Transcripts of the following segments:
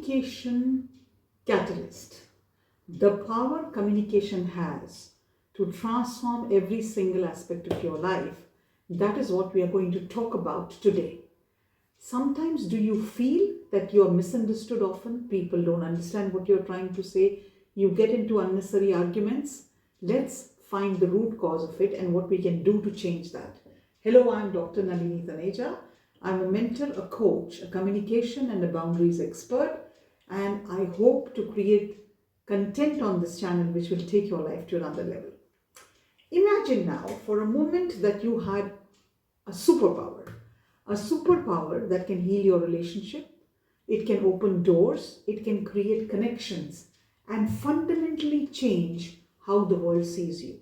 communication catalyst. The power communication has to transform every single aspect of your life. That is what we are going to talk about today. Sometimes do you feel that you are misunderstood often? People don't understand what you're trying to say. You get into unnecessary arguments. Let's find the root cause of it and what we can do to change that. Hello, I'm Dr. Nalini Taneja. I'm a mentor, a coach, a communication and a boundaries expert, and I hope to create content on this channel which will take your life to another level. Imagine now for a moment that you had a superpower that can heal your relationship, it can open doors, it can create connections and fundamentally change how the world sees you.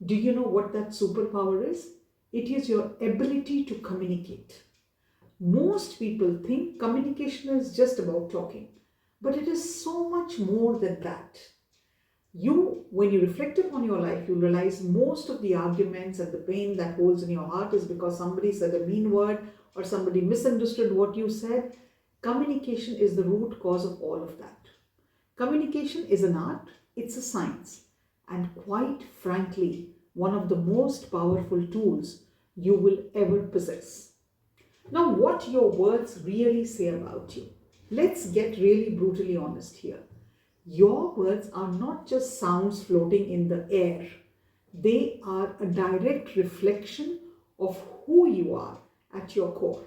Do you know what that superpower is? It is your ability to communicate. Most people think communication is just about talking, but it is so much more than that. When you reflect upon your life, you realize most of the arguments and the pain that holds in your heart is because somebody said a mean word or somebody misunderstood what you said. Communication is the root cause of all of that. Communication is an art, it's a science, and quite frankly, one of the most powerful tools you will ever possess. Now, what your words really say about you. Let's get really brutally honest here. Your words are not just sounds floating in the air. They are a direct reflection of who you are at your core.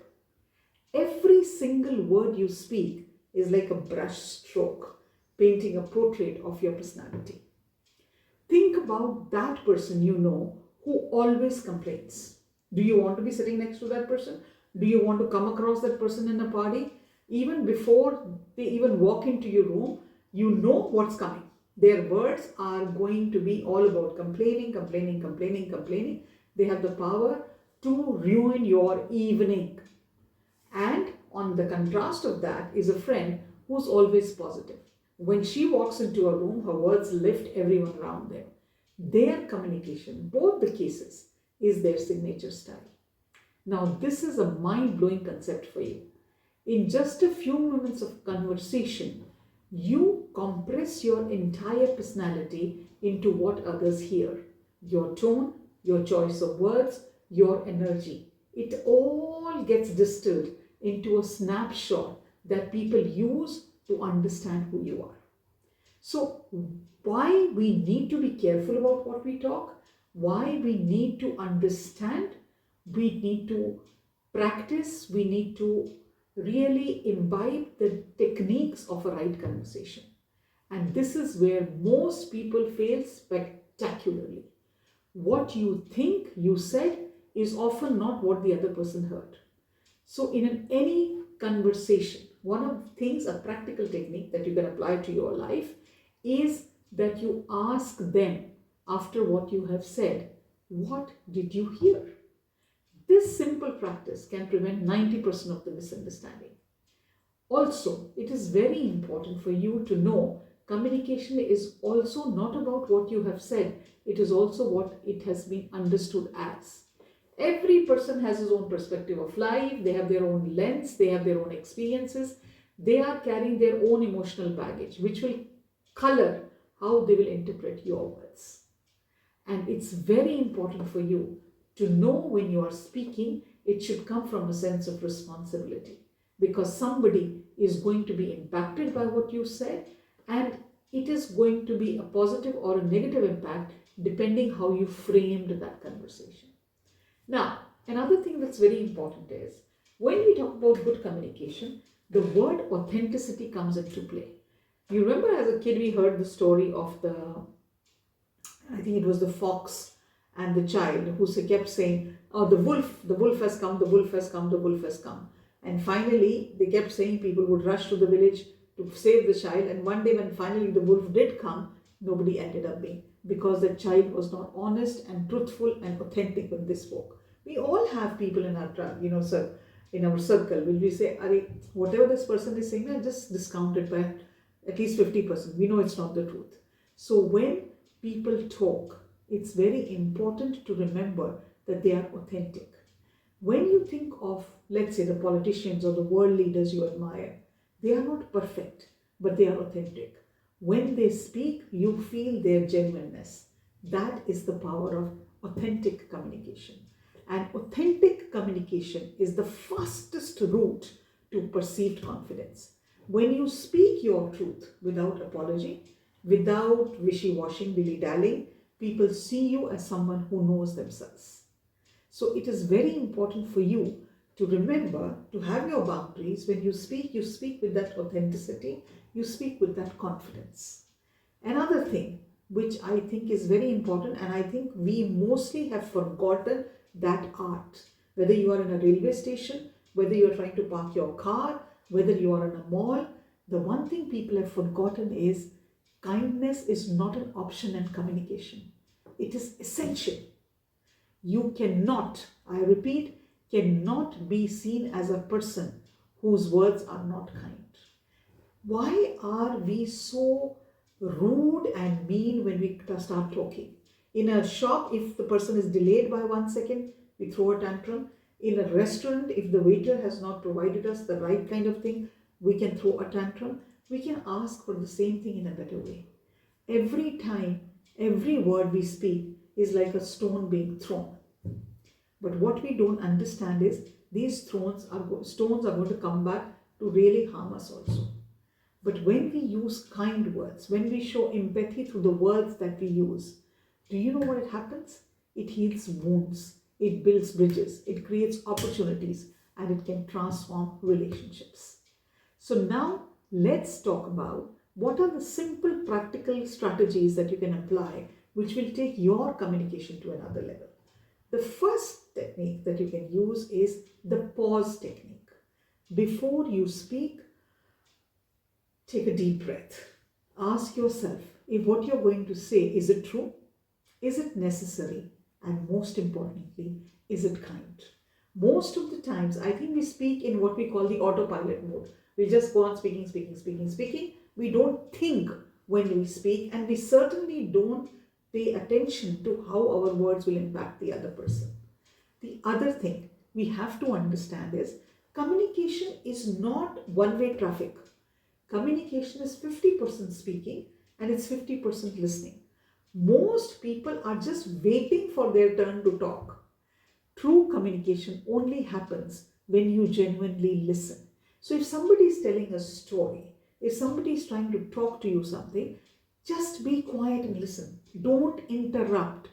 Every single word you speak is like a brush stroke, painting a portrait of your personality. Think about that person you know who always complains. Do you want to be sitting next to that person? Do you want to come across that person in a party? Even before they even walk into your room, you know what's coming. Their words are going to be all about complaining. They have the power to ruin your evening. And on the contrast of that is a friend who's always positive. When she walks into a room, her words lift everyone around them. Their communication, both the cases, is their signature style. Now, this is a mind-blowing concept for you. In just a few moments of conversation, you compress your entire personality into what others hear. Your tone, your choice of words, your energy. It all gets distilled into a snapshot that people use to understand who you are. So, why we need to be careful about what we talk, why we need to understand, we need to practice, we need to really imbibe the techniques of a right conversation. And this is where most people fail spectacularly. What you think you said is often not what the other person heard. So in any conversation, one of the things, a practical technique that you can apply to your life is that you ask them after what you have said, what did you hear? This simple practice can prevent 90% of the misunderstanding. Also, it is very important for you to know communication is also not about what you have said, it is also what it has been understood as. Every person has his own perspective of life, they have their own lens, they have their own experiences, they are carrying their own emotional baggage, which will color how they will interpret your words. And it's very important for you to know when you are speaking, it should come from a sense of responsibility because somebody is going to be impacted by what you said and it is going to be a positive or a negative impact depending how you framed that conversation. Now, another thing that's very important is when we talk about good communication, the word authenticity comes into play. You remember as a kid we heard the story of I think it was the fox and the child who kept saying, oh, the wolf has come, the wolf has come, the wolf has come. And finally, they kept saying people would rush to the village to save the child. And one day when finally the wolf did come, nobody ended up being, because the child was not honest and truthful and authentic when they spoke. We all have people in our in our circle, will we say, whatever this person is saying, I just discount it by at least 50%. We know it's not the truth. So when people talk, it's very important to remember that they are authentic. When you think of, let's say, the politicians or the world leaders you admire, They are not perfect, but they are authentic. When they speak, you feel their genuineness. That is the power of authentic communication. And authentic communication is the fastest route to perceived confidence. When you speak your truth without apology, without wishy washy, dilly dallying, people see you as someone who knows themselves. So it is very important for you to remember to have your boundaries. When you speak with that authenticity, you speak with that confidence. Another thing which I think is very important, and I think we mostly have forgotten that art. Whether you are in a railway station, whether you are trying to park your car, whether you are in a mall, the one thing people have forgotten is kindness is not an option in communication. It is essential. You cannot, I repeat, cannot be seen as a person whose words are not kind. Why are we so rude and mean when we start talking? In a shop, if the person is delayed by 1 second, we throw a tantrum. In a restaurant, if the waiter has not provided us the right kind of thing, we can throw a tantrum. We can ask for the same thing in a better way. Every time, every word we speak is like a stone being thrown. But what we don't understand is these stones are going to come back to really harm us also. But when we use kind words, when we show empathy through the words that we use, do you know what it happens? It heals wounds, it builds bridges, it creates opportunities, and it can transform relationships. So now let's talk about what are the simple practical strategies that you can apply which will take your communication to another level. The first technique that you can use is the pause technique. Before you speak, take a deep breath. Ask yourself if what you're going to say, is it true? Is it necessary? And most importantly, is it kind? Most of the times, I think we speak in what we call the autopilot mode. We just go on speaking, speaking, speaking, speaking. We don't think when we speak, and we certainly don't pay attention to how our words will impact the other person. The other thing we have to understand is communication is not one-way traffic. Communication is 50% speaking and it's 50% listening. Most people are just waiting for their turn to talk. True communication only happens when you genuinely listen. So if somebody is telling a story, if somebody is trying to talk to you something, just be quiet and listen. Don't interrupt.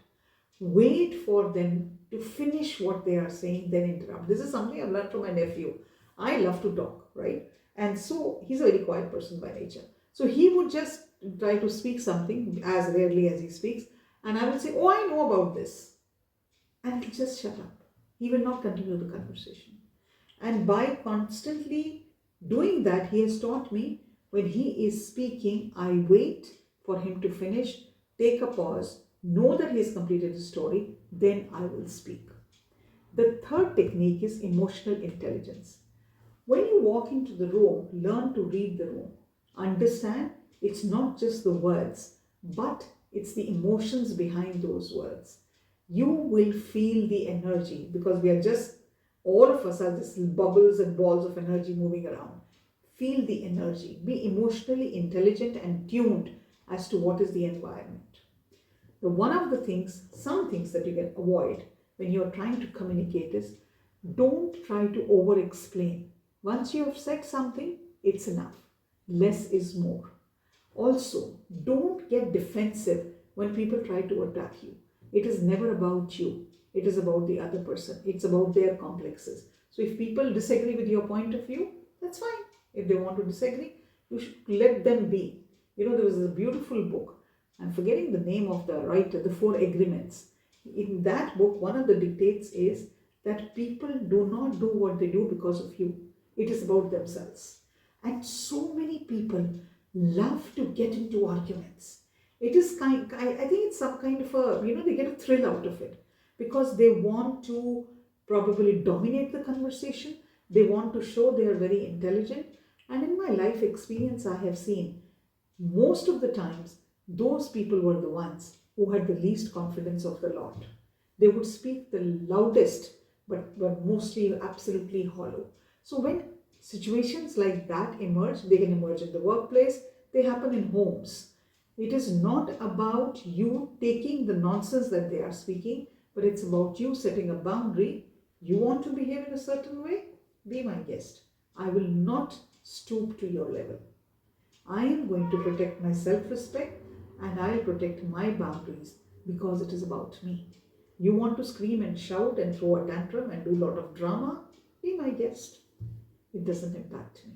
Wait for them to finish what they are saying, then interrupt. This is something I've learned from my nephew. I love to talk, right? And so he's a very quiet person by nature. So he would just try to speak something as rarely as he speaks. And I will say, oh, I know about this. And he'll just shut up. He will not continue the conversation. And by constantly doing that, he has taught me when he is speaking, I wait for him to finish, take a pause, know that he has completed the story, then I will speak. The third technique is emotional intelligence. When you walk into the room, learn to read the room. Understand it's not just the words, but it's the emotions behind those words. You will feel the energy because we are just, all of us are just bubbles and balls of energy moving around. Feel the energy. Be emotionally intelligent and tuned as to what is the environment. One of the things, some things that you can avoid when you're trying to communicate is don't try to over explain. Once you have said something, it's enough. Less is more. Also, don't get defensive when people try to attack you. It is never about you. It is about the other person. It's about their complexes. So if people disagree with your point of view, that's fine. If they want to disagree, you should let them be. You know, there was a beautiful book. I'm forgetting the name of the writer, The Four Agreements. In that book, one of the dictates is that people do not do what they do because of you. It is about themselves. And so many people love to get into arguments. It is I think it's some kind of a, they get a thrill out of it because they want to probably dominate the conversation. They want to show they are very intelligent. And in my life experience, I have seen most of the times, those people were the ones who had the least confidence of the lot. They would speak the loudest, but were mostly absolutely hollow. So when Situations like that emerge. They can emerge in the workplace, they happen in homes. It is not about you taking the nonsense that they are speaking, but it's about you setting a boundary. You want to behave in a certain way? Be my guest. I will not stoop to your level. I am going to protect my self respect and I'll protect my boundaries because it is about me. You want to scream and shout and throw a tantrum and do a lot of drama? Be my guest. It doesn't impact me.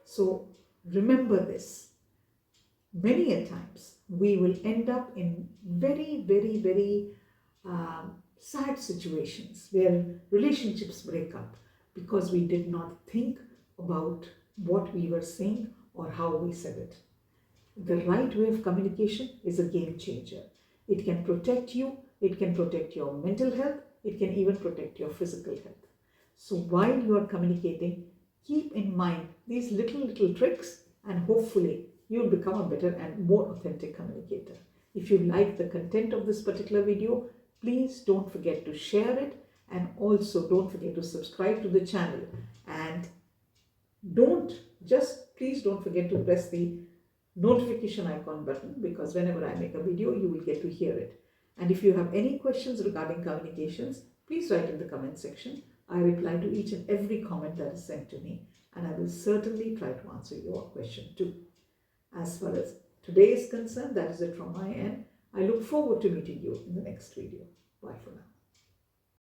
So remember this. Many a times we will end up in very sad situations where relationships break up because we did not think about what we were saying or how we said it. The right way of communication is a game changer. It can protect you, it can protect your mental health, it can even protect your physical health. So while you are communicating, keep in mind these little tricks and hopefully you'll become a better and more authentic communicator. If you like the content of this particular video, please don't forget to share it and also don't forget to subscribe to the channel. And please don't forget to press the notification icon button because whenever I make a video, you will get to hear it. And if you have any questions regarding communications, please write in the comment section. I reply to each and every comment that is sent to me, and I will certainly try to answer your question too. As far as today is concerned, that is it from my end. I look forward to meeting you in the next video. Bye for now.